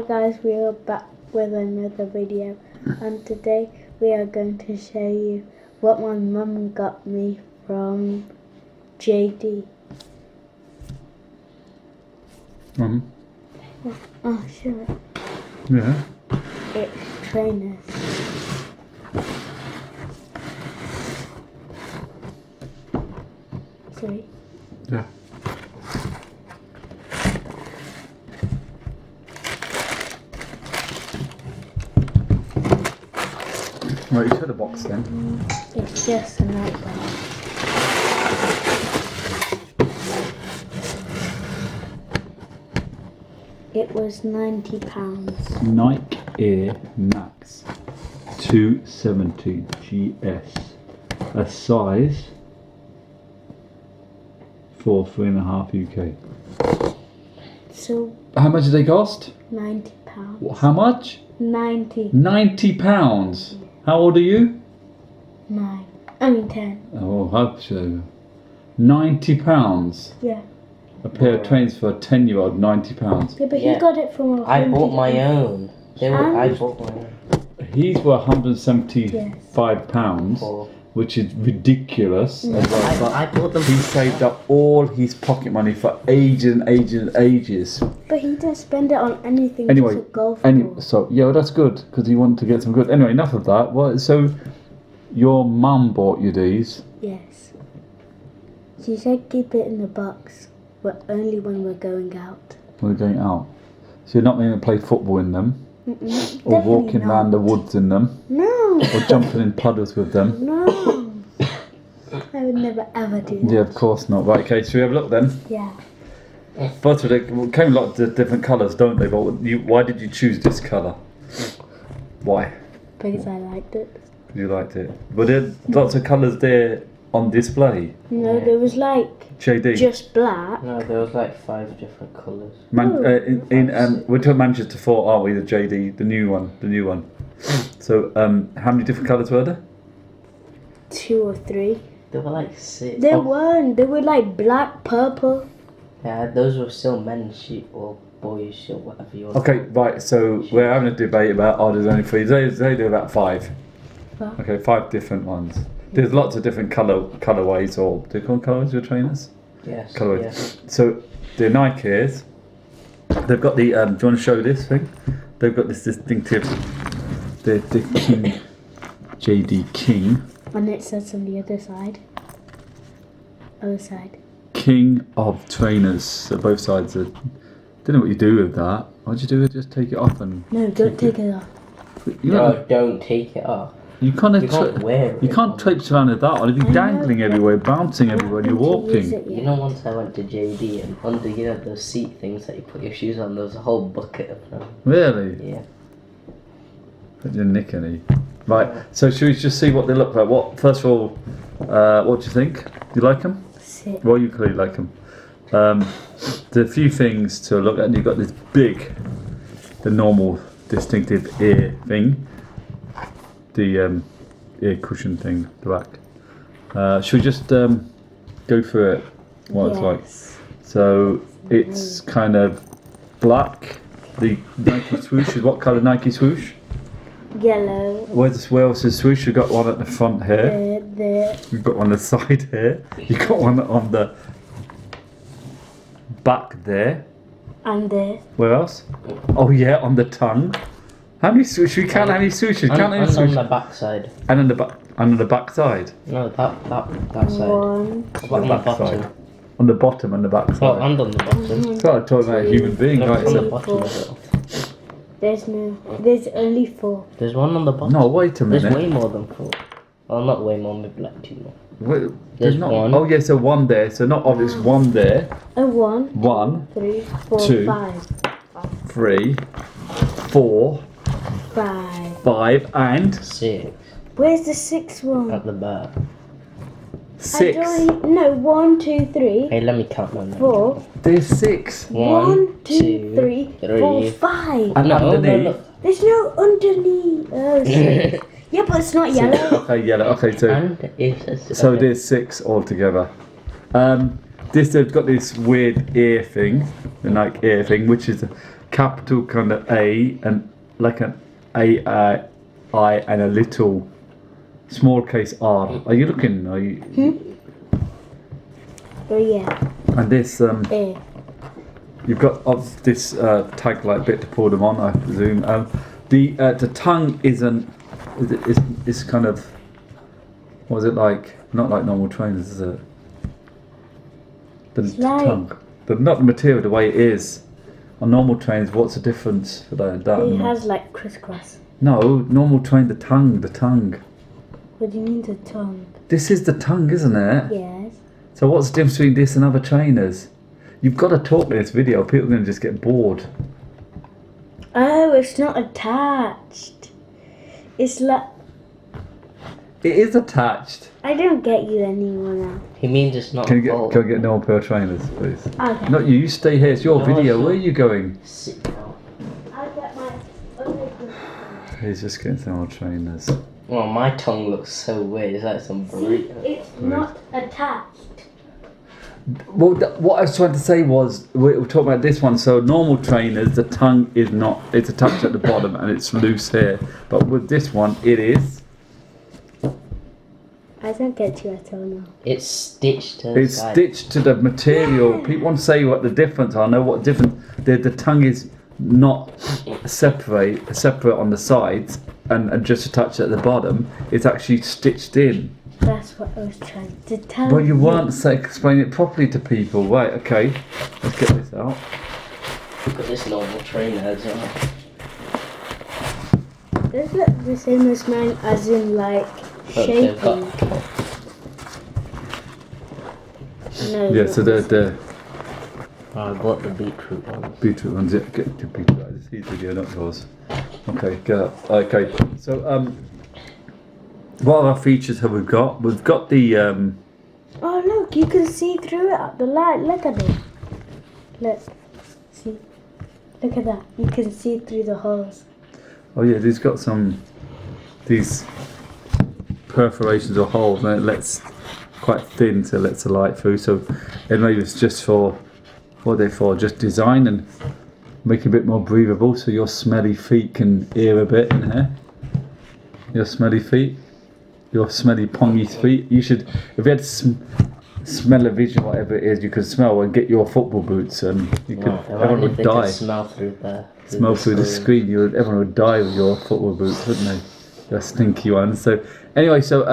guys, we are back with another video, and today we are going to show you what my mum got me from JD. Oh, sure. Yeah. It's trainers. Sorry. Yeah. Right, you show the box then. It's just a night bag. It was £90. Nike Air Max 270 GS. A size for 3.5 UK. So How much did they cost? £90. How much? 90. £90. How old are you? 9. I mean 10. Oh, hope so. £90. Yeah. A pair of trainers for a 10-year-old, £90. Yeah, but Yeah. he got it from a I Home bought my Depot. own. I bought my own. These were £175, For- which is ridiculous. As well, but I bought them. he saved up all his pocket money for ages and ages and ages. But he didn't spend it on anything. Anyway, just a golf Anyway, ball. so yeah, well, that's good because he wanted to get some good. Anyway, enough of that. What? So, your mum bought you these? Yes. She said keep it in the box, but only when we're going out. We're going out. So you're not going to play football in them, Mm-mm. or walking Definitely around not. the woods in them, No. or jumping in puddles with them. No. I would never ever do that. Yeah, of course not. Right, okay, so we have a look then. Yeah. First of all, they came in lots of different colours, don't they? But why did you choose this colour? Why? Because I liked it. You liked it. Were there lots of colours there on display? No, Yeah. there was like JD. just black. No, there was like 5 different colours. We're talking Manchester 4, aren't we? The JD, the new one. So, how many different colours were there? 2 or 3. There were like 6. There weren't. They were like black, purple. Yeah, those were still men's shoes or boys' shoes, whatever you want. Okay, right. So we're having a debate about there's only 3. They do about 5. What? Okay, 5 different ones. There's lots of different colorways, or do you call them colorways your trainers? Yes. Colorways. Yes. So the Nike Airs, they've got the. Do you want to show this thing? They've got this distinctive. The King, JD King. And it says on the other side. Other side. King of trainers. So both sides are. Don't know what you do with that. What'd you do? Just take it off and. No, don't take it off. You, No, don't take it off. you can't. You can't wear it. You can't traipse around with that on. It'd be I know, dangling but- everywhere, bouncing everywhere when you're I haven't used walking. it You yet. know, once I went to JD and under, those seat things that you put your shoes on, there was a whole bucket of them. Really? Yeah. I didn't nick any. Right. So should we just see what they look like? First of all, what do you think? Do you like them? Sit. Well, you clearly like them. There are a few things to look at. You've got this big, the normal distinctive ear thing, the ear cushion thing, the back. Should we just go through it? What it's like. Yes. So it's kind of black. The Nike swoosh is what colour Nike swoosh? Yellow. Where else is swoosh? You've got one at the front here. The You've got one on the side here. You've got one on the back there. and the Where else? Oh yeah, on the tongue. How many swoosh? We count how many swooshes. And, Count how many and on swoosh. the back side. And on the back. And on the back side. No, that side. one. What about back the bottom? side. On the bottom and the back Oh, side. and on the bottom. It's like talking about a human being, No, right? on the So, bottom of it. There's only 4. There's one on the bottom. no, wait a There's minute. way more than 4. Well, not way more, maybe like 2 more. Wait, There's not. one. Oh yeah, so one there. So not obvious. One there. A 1, 1, 3, 4, 2. 5. 3, 4, 5. 5, and 6 Where's the 6th one? at the back. 6. No, 1, 2, 3, Hey, let me count them. 4. There's 6. 1, 2, 3, 4, 5. And No, underneath. no, There's no underneath. Oh, shit. Yeah, but it's not yellow. Okay, yellow. Okay, so And it's so there's 6 altogether. They've got this weird ear thing, the Nike ear thing, which is capital kind of A and like an I and a little small case R. Are you looking? Are you? Oh yeah. And this A. you've got this tag like bit to pull them on, I presume. The tongue isn't. It's kind of. What is it like? Not like normal trainers, is it? The like- tongue. Not the material, the way it is. On normal trains, what's the difference for that? It has like crisscross. No, normal train, the tongue. What do you mean the tongue? This is the tongue, isn't it? Yes. So what's the difference between this and other trainers? You've got to talk in this video, people are going to just get bored. Oh, it's not attached. It's like It is attached. I don't get you anymore now. He means it's not Can a bowl. I get normal pair of trainers, please? Okay. Not you stay here, it's your No, video, sure. where are you going? Sit down. I'll get my other good. He's just getting some old trainers. Well, my tongue looks so weird. It's like some See, burrito. it's not attached. Well, what I was trying to say was, we're talking about this one, so normal trainers, the tongue is not, it's attached at the bottom and it's loose here. But with this one, it is. I don't get you at all now. It's stitched to the It's side. stitched to the material. People want to say what the difference are. I know what difference. The tongue is not separate on the sides and just attached at the bottom. It's actually stitched in. That's what I was trying to tell Well, you weren't explaining it properly to people. Right, okay. Let's get this out. Got this normal trainer as well. Does it look the same as mine, as in like But they've shaping? got No. Yeah, not so this. the I bought the beetroot ones. beetroot ones. Yeah, get the beetroot out. It's his video, not yours. Okay, get up. Okay, so what other features have we got? We've got the Oh look, you can see through it at the light. Look at it. Look. See? Look at that. You can see through the holes. oh yeah, these got these perforations or holes, and it lets quite thin, so it lets the light through. So it maybe it's just for what are they for? Just design and make it a bit more breathable, so your smelly feet can air a bit in here. Your smelly feet, your smelly pongy feet. You should, if you had smell of vision, whatever it is, you could smell and get your football boots, and you could. Everyone would They die. could smell through the Smell through the screen. Everyone would die with your football boots, wouldn't they? The stinky ones. So anyway, so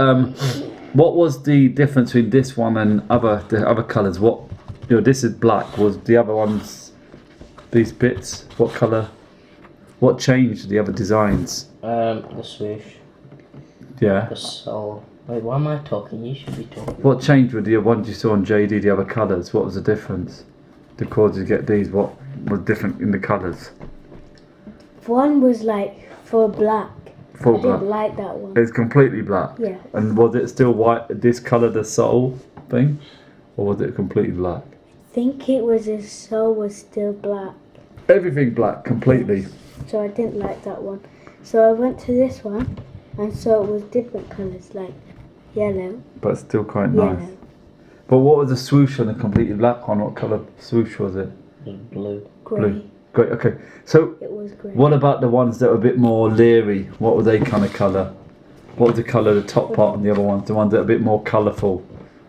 what was the difference between this one and the other colours? What, this is black. Was the other ones these bits? What colour? What changed the other designs? The swoosh, Yeah. the sole. Wait, why am I talking? You should be talking. What changed with the ones you saw on JD? The other colours. What was the difference? The cause you get these. What was different in the colours? One was like for black. Full I black. didn't like that one. It's completely black. Yeah. And was it still white? This colour, the sole thing, or was it completely black? I think it was his soul was still black. Everything black, completely. So I didn't like that one. So I went to this one and saw it was different colours, like yellow, But still quite nice. yellow, But what was the swoosh on the completely black one? What colour swoosh was it? The blue. grey. Blue. Great, okay. So It was grey. what about the ones that were a bit more leery? What were they kind of colour? What was the colour of the top part on the other ones? The ones that are a bit more colourful?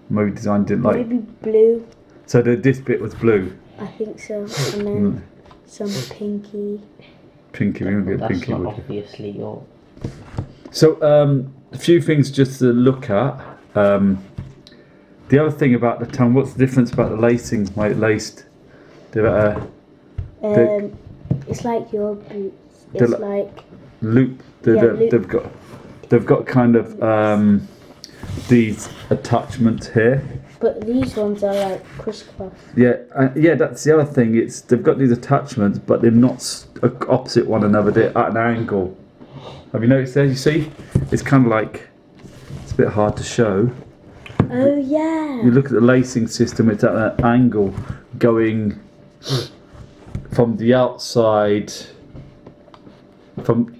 Movie design didn't like. Maybe blue, So this bit was blue. I think so. And then some pinky. Pinky, we wouldn't get That's pinky, not would you? obviously your. So, a few things just to look at. The other thing about the tongue, what's the difference about the lacing, why it laced? It's like your boots. It's The- like Loop. Yeah, loop. They've got kind of these attachments here. but these ones are like crisscross. Yeah, yeah. That's the other thing. They've got these attachments, but they're not opposite one another. They're at an angle. Have you noticed there? You see, it's kind of like it's a bit hard to show. Oh yeah. You look at the lacing system, it's at an angle going from the outside, from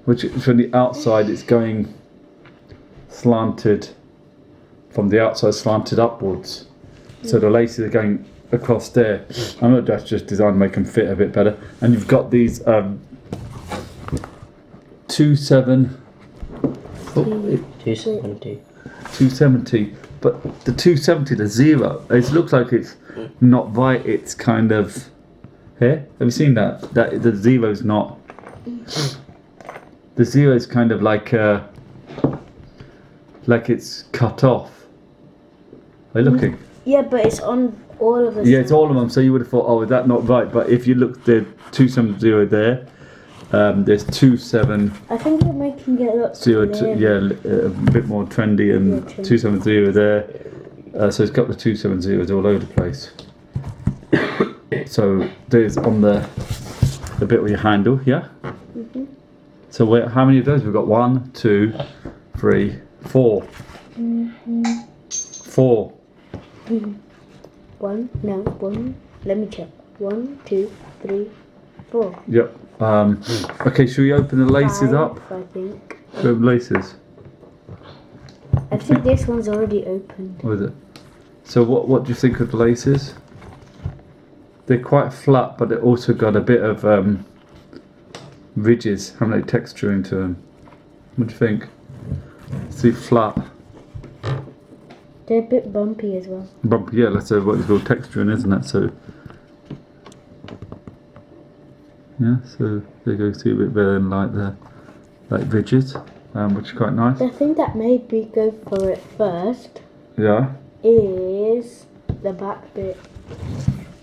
the outside it's going slanted, from the outside slanted upwards. So the laces are going across there. I know that's just designed to make them fit a bit better. And you've got these 270, but the 270, the zero, it looks like it's not right. It's kind of here. Have you seen that? That the zero's not. The zero is kind of like it's cut off. Are you looking? Yeah, but it's on all of us. Yeah, it's all of them. So you would have thought, oh, is that not right? But if you look, there's 270 there. There's 27. I think you're making it look Zero, clear. a bit more trendy, and Yeah, trendy. 270 there. So it's got the 270s all over the place. So there's on the bit with your handle, yeah. Mhm. So how many of those? We've got 1, 2, 3, 4. Mhm. 4. One. Let me check. 1, 2, 3, 4. Yep. Okay, should we open the laces 5, up? I think. Should we open laces? I think this one's already opened. Or is it? So what do you think of the laces? They're quite flat, but they've also got a bit of ridges, haven't they, texture into them? What do you think? See, flat. They're a bit bumpy as well. Bumpy, yeah, that's what it's called texturing, isn't it? So, yeah, so they go see a bit better than like ridges, which is quite nice. The thing that made me go for it first Yeah. is the back bit.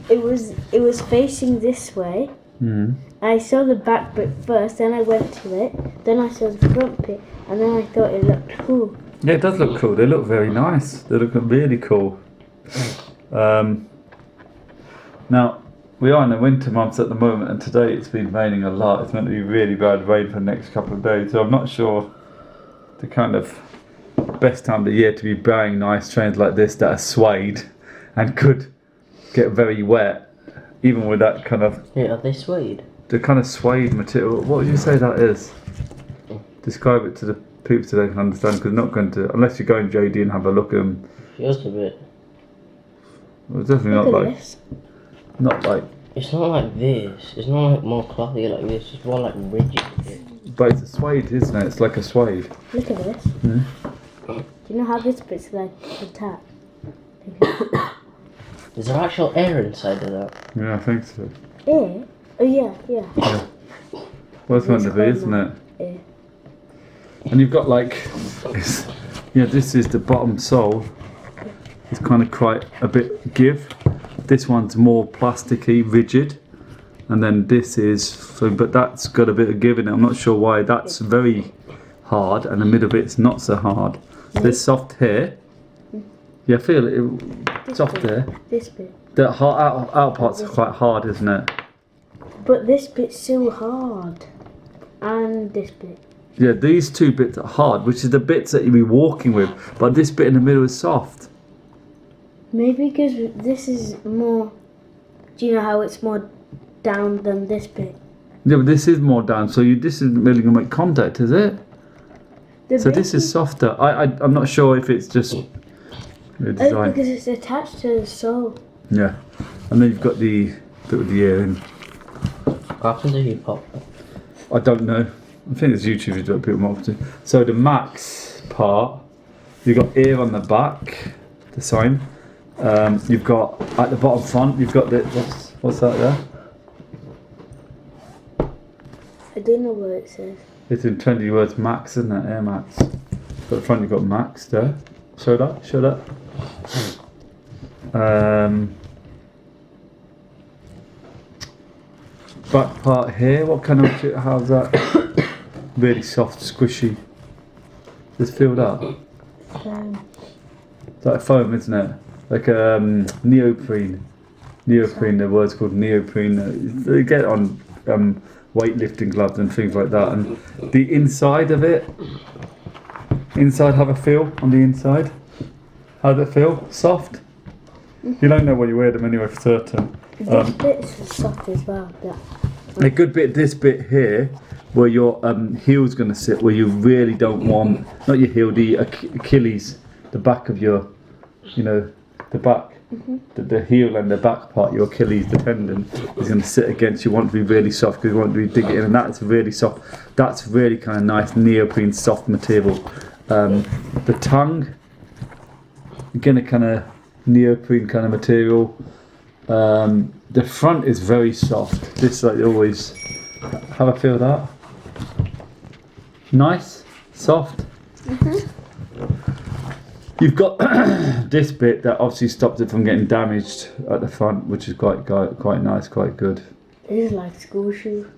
It was facing this way. Mm. I saw the back bit first, then I went to it, then I saw the front bit, and then I thought it looked cool. Yeah, it does look cool. They look very nice. They look really cool. Now, we are in the winter months at the moment, and today it's been raining a lot. It's meant to be really bad rain for the next couple of days, so I'm not sure the kind of best time of the year to be buying nice trains like this that are suede and could get very wet, even with that kind of Yeah, are they suede? the kind of suede material. What would you say that is? Describe it to the people so they can understand, because not going to, unless you go in JD and have a look at them. Feels a bit. Well, it's definitely Look not at like, this. not like, It's not like this. It's not like more clothy like this. It's more like rigid. but it's a suede, isn't it? It's like a suede. Look at this. Hmm? Do you know how this bit's like attached? Is there actual air inside of that? Yeah, I think so. Yeah. Oh yeah. Well, it's meant to be, It's isn't it? Yeah. And you've got like, this is the bottom sole. It's kind of quite a bit give. This one's more plasticky, rigid. And then this is, so, but that's got a bit of give in it. I'm not sure why. That's very hard, and the middle bit's not so hard. There's soft here. Yeah, I feel it. Soft there. This bit. The out part's quite hard, isn't it? But this bit's so hard. And this bit. Yeah, these two bits are hard, which is the bits that you'll be walking with. But this bit in the middle is soft. Maybe because this is more. Do you know how it's more down than this bit? Yeah, but this is more down, so this isn't really going to make contact, is it? So this is softer. I'm not sure if it's just the Oh, design. because it's attached to the sole. Yeah, and then you've got the bit with the ear in. What happens if you pop it? I don't know. I think there's YouTube videos that people might do. So the max part, you've got ear on the back, the sign. You've got at the bottom front. You've got the what's that there? I don't know what it says. It's in 20 words max, isn't it? Air Max. At the front you've got max there. Show that. Back part here, what kind of material, how's that? Really soft, squishy. Just feel that. It's like foam, isn't it? Like neoprene. Neoprene, the word's called neoprene. They get on weightlifting gloves and things like that. And the inside of it, have a feel on the inside. How does it feel? Soft? You don't know when you wear them anyway for certain. This bit's soft as well. A good bit, this bit here, where your heel's going to sit, where you really don't want, not your heel, the Achilles, the back of your, the back. the heel and the back part, your Achilles, the tendon, is going to sit against. You want to be really soft because you want to dig it in, and that's really soft. That's really kind of nice neoprene soft material. The tongue, again, a kind of neoprene kind of material. The front is very soft. This like always. Have a feel of that. Nice, soft. You've got this bit that obviously stops it from getting damaged at the front, which is quite nice, quite good. This is like school shoe.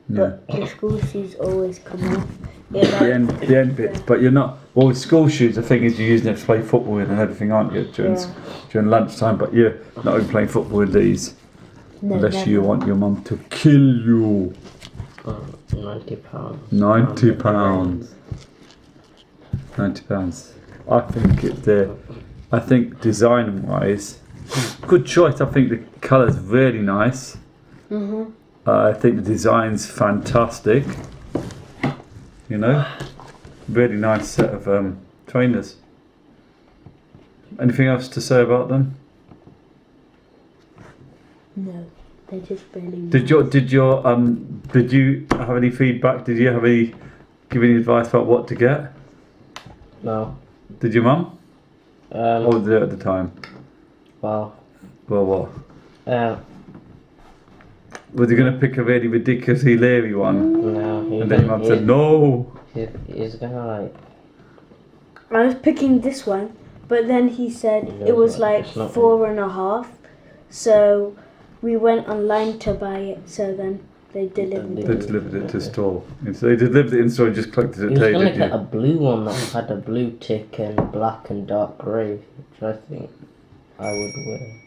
Yeah. But the school shoes always come off. The end bits, but you're not. Well, with school shoes, the thing is you're using it to play football in and everything, aren't you? During lunchtime, but you're not only playing football with these, No, unless never. you want your mum to kill you. £90. £90. £90. I think I think design-wise, good choice. I think the colour's really nice. I think the design's fantastic. You know, really nice set of trainers. Anything else to say about them? No, they're just really Did you have any feedback? Did you give any advice about what to get? No. Did your mum? Or was it at the time? Well, What? uh, Was he going to pick a really ridiculously leery one? no. And then mum said no. He's gonna like. I was picking this one, but then he said No, it was it's like not. 4.5. So we went online to buy it. So then they delivered They it. delivered it to store. And so they delivered it in store and just collected He it was to you, gonna did get a you? blue one that had a blue tick and black and dark grey, which I think I would wear.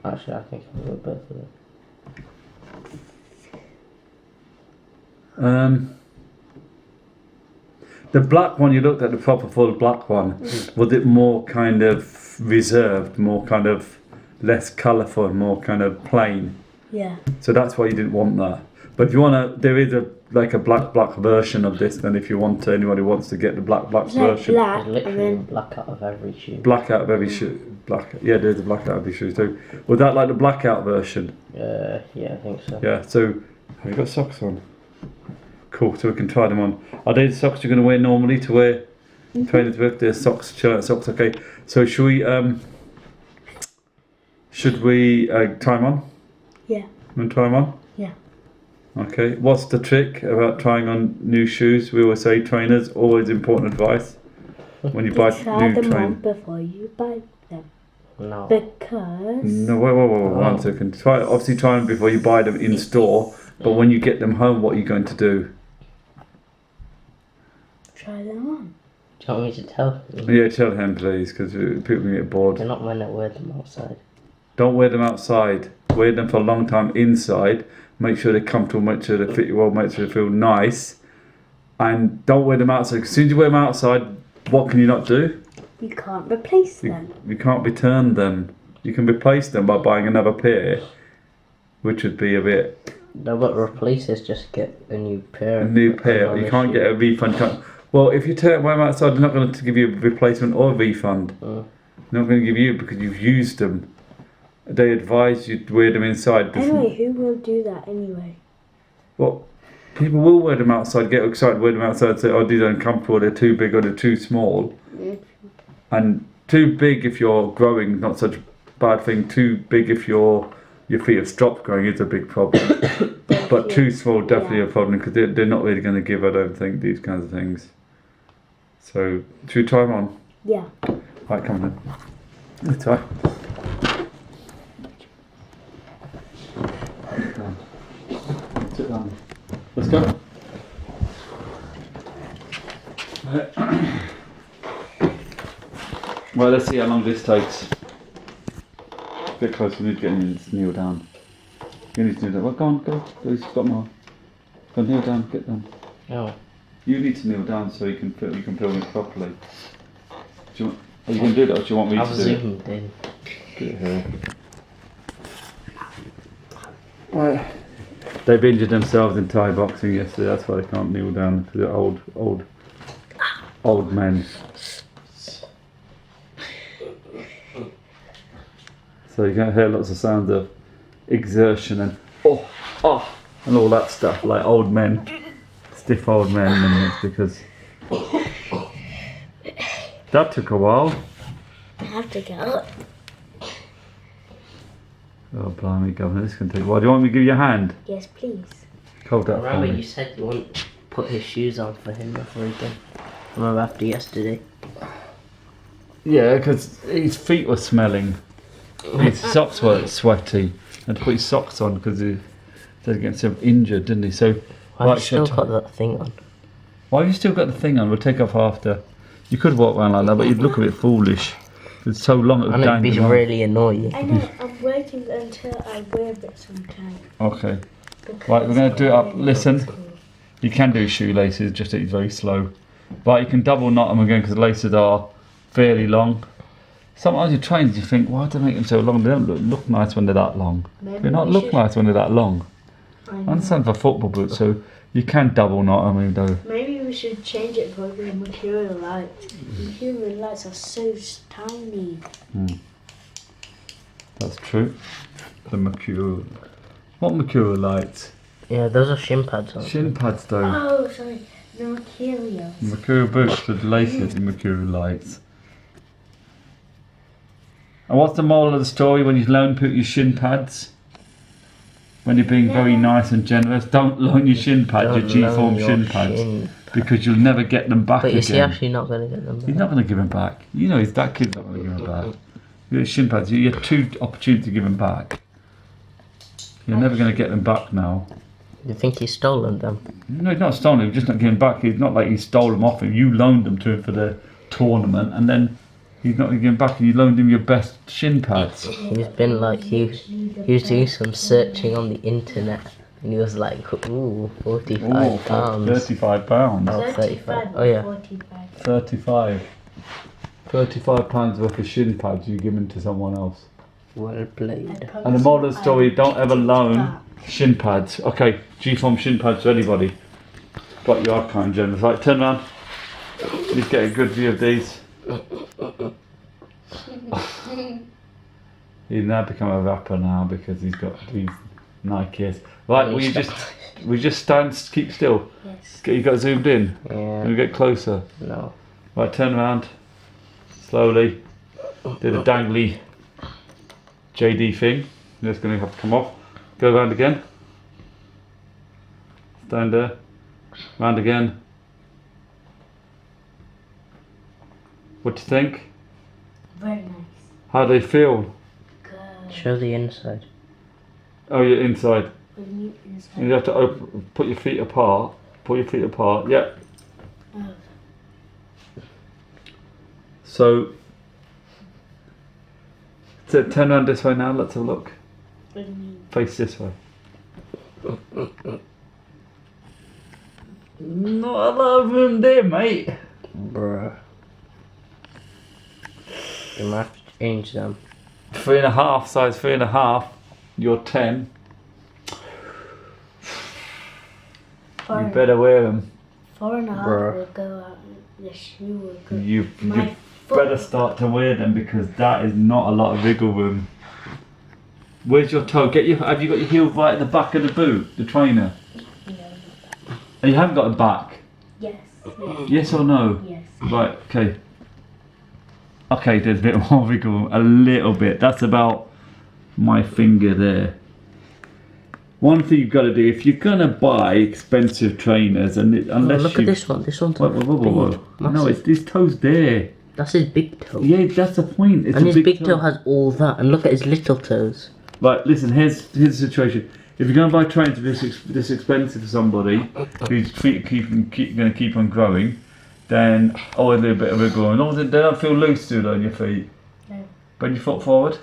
Actually, I think I would both of them. The black one, you looked at the proper full black one. Was it more kind of reserved, more kind of less colourful, more kind of plain? Yeah. So that's why you didn't want that. But if you want to, there is a black version of this. Then if you want to, anybody wants to get the black It's like version, black, There's and literally a then black out of every shoe. black out of every shoe. Black, yeah, there's a black out of every shoe too. Was that like the blackout version? Yeah, I think so. Yeah. So have you got socks on? Cool. So we can try them on. Are they the socks you're going to wear normally to wear trainers with? They're socks, shirt socks. Okay. So should we try them on? Yeah. Want to try them on? Yeah. Okay. What's the trick about trying on new shoes? We always say trainers, always important advice when you buy try new them on trainers. before you buy them. No. Because No, wait, one second. Obviously try them before you buy them in store, but when you get them home, what are you going to do? try them on. Do you want me to tell you? Yeah, tell him please, because people can get bored. You're not meant to wear them outside. Don't wear them outside. Wear them for a long time inside. Make sure they're comfortable, make sure they fit you well, make sure they feel nice. And don't wear them outside. As soon as you wear them outside, what can you not do? You can't replace them. You can't return them. You can replace them by buying another pair, which would be a bit... No, but replace is just get a new pair. A new pair. You can't get a refund. Well, if you wear them outside, they're not going to give you a replacement or a refund. They're not going to give you because you've used them. They advise you to wear them inside. Anyway, who will do that anyway? Well, people will wear them outside, get excited, wear them outside, say, oh, these are uncomfortable, they're too big or they're too small. And too big if you're growing, not such a bad thing. Too big if your feet have stopped growing is a big problem. But too small, definitely a problem, because they're not really going to give, I don't think, these kinds of things. So, should we try them on? Yeah. Right, come on then. Let's try. Let's go. Well, let's see how long this takes. Get closer, we need to get in and kneel down. You need to kneel down. Well, go on, go. He's got more. Go kneel down, get down. No. You need to kneel down so you can film it properly. Do you want, are you going to do that or do you want me I've to do it? zoomed in. Get it here. Right. They've injured themselves in Thai boxing yesterday, that's why they can't kneel down, because they're old men. So you're going to hear lots of sounds of exertion and and all that stuff, like old men, stiff old men, and it's because that took a while. I have to get up. Oh, blimey, Governor, this can take a while. Do you want me to give you a hand? Yes, please. Hold that for Remember me. you said you wouldn't put his shoes on for him before he did. Remember after yesterday? Yeah, because his feet were smelling. His socks were sweaty. And to put his socks on because he said get himself injured, didn't he? So, Why have you still Shut- got that thing on? Why have you still got the thing on? We'll take off after. You could walk around like that, but you'd look a bit foolish. It's so long it would And it'd be dangle on. really annoying. I know, I'm waiting until I wear it sometime. Okay. because Right, we're going to do it up. really Listen, looks cool. you can do shoelaces, just that it's very slow. But you can double knot them again because the laces are fairly long. Sometimes you trains, you think, why do they make them so long? They don't look nice when they're that long. Maybe They don't we look should- nice when they're that long. I I know. understand for football boots, so you can double knot them, even though. Maybe we should change it for the Mercurial lights. Mercurial lights are so tiny. That's true. The mercurial. What mercurial lights? Yeah, those are shin pads on. Shin pads, though. Oh, sorry, the Mercurial. Mercurial boots with laces and mercurial lights. And what's the moral of the story when you loan put your shin pads? When you're being very nice and generous, don't loan your shin pads, your Don't G-form loan your shin pads, shin. because you'll never get them back But is he again. actually not going to get them He's back? not going to give them back. You know, that kid's not going to give them back. Your shin pads, you have two opportunities to give them back. You're never going to get them back now. You think he's stolen them? No, he's not stolen them, he's just not giving back. It's not like he stole them off him. You loaned them to him for the tournament, and then he's not going to give them back, and you loaned him your best shin pads. He's been like, he was doing some searching on the internet. And he was like, ooh, £45. £35. Oh, 35. Oh, yeah. 45. 35. £35 worth of shin pads you given to someone else. Well played. And the moral of the story, don't ever loan shin pads. Okay, G-form shin pads to anybody. But you are kind of generous. Right, turn around. Let's get a good view of these. He's now become a rapper now because he's got these Nikes. Right, will you just stand, keep still. Yes. You got zoomed in. Yeah, We'll get closer. no. Right, turn around. Slowly. Do the dangly JD thing. That's going to have to come off. Go around again. Stand there. Round again. What do you think? Very nice. How do they feel? Good. Show the inside. Oh, you're inside. What do you mean inside? You have to put your feet apart. Put your feet apart. Yep. Oh. So turn around this way now. Let's have a look. What do you mean? Face this way. Not a lot of room there, mate. Bruh. You might have to change them. 3.5, size 3.5. You're 10. Four, You better wear them. 4.5 Bruh. will go out. The shoe will go. You My foot better will start to wear them because that is not a lot of wiggle room. Where's your toe? Have you got your heel right at the back of the boot, the trainer? go. And you haven't got a back. Yes. Yes. Yes or no? Yes. Right. Okay. Okay, there's a bit more wiggle room. A little bit. That's about my finger there. One thing you've got to do if you're gonna buy expensive trainers, and unless Look you at this one. This one's Whoa, whoa, whoa, whoa, big. whoa. No, it's his toes there. That's his big toe. Yeah, that's the point. It's And a his big toe has all that. And look at his little toes. Right, listen. Here's the situation. If you're going to buy trainers this expensive for somebody whose feet going to keep on growing, then a little bit of wiggle room. They don't feel loose, do they, on your feet? No. Bend your foot forward.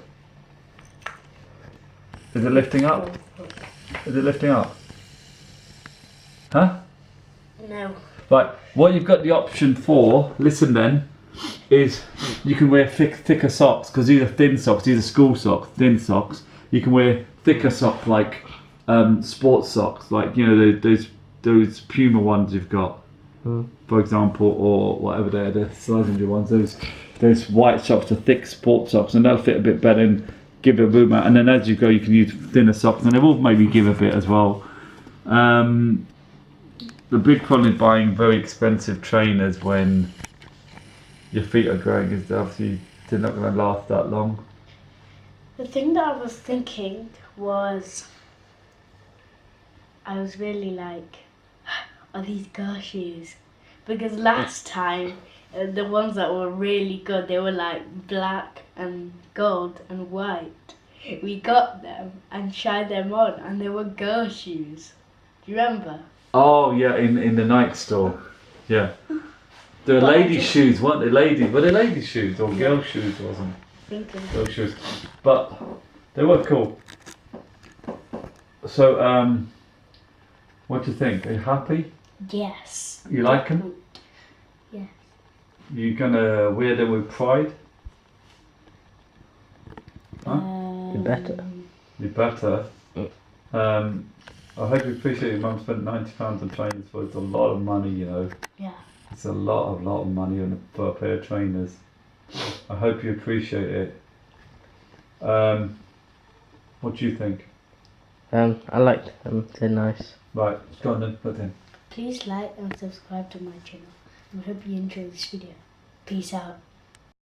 Is it lifting up? Is it lifting up? Huh? No. Right, what you've got the option for, listen then, is you can wear thicker socks, because these are thin socks, these are school socks, thin socks. You can wear thicker socks like sports socks, like, you know, those Puma ones you've got, for example, or whatever the Slazenger ones, those white socks are thick sports socks, and they'll fit a bit better in give a boot mat, and then as you go, you can use thinner socks, and they will maybe give a bit as well. The big problem is buying very expensive trainers when your feet are growing is obviously they're not going to last that long. The thing that I was thinking was, I was really like, are these girl shoes? Because last time, the ones that were really good, they were like black and gold and white. We got them and tried them on, and they were girl shoes. Do you remember? Oh yeah, in the Nike store, yeah. They were But I ladies' just- shoes, weren't they? Were they ladies' shoes or girl shoes? Wasn't Thinking. girl shoes, but they were cool. So what do you think? Are you happy? Yes. You like them? Yes. You gonna wear them with pride? Huh? You better. You better. I hope you appreciate your mum spent £90 on trainers for. It's a lot of money, you know. Yeah. It's a lot of money for a pair of trainers. I hope you appreciate it. What do you think? I liked them. They're nice. Right, go on then, put in. Please like and subscribe to my channel. I hope you enjoy this video. Peace out.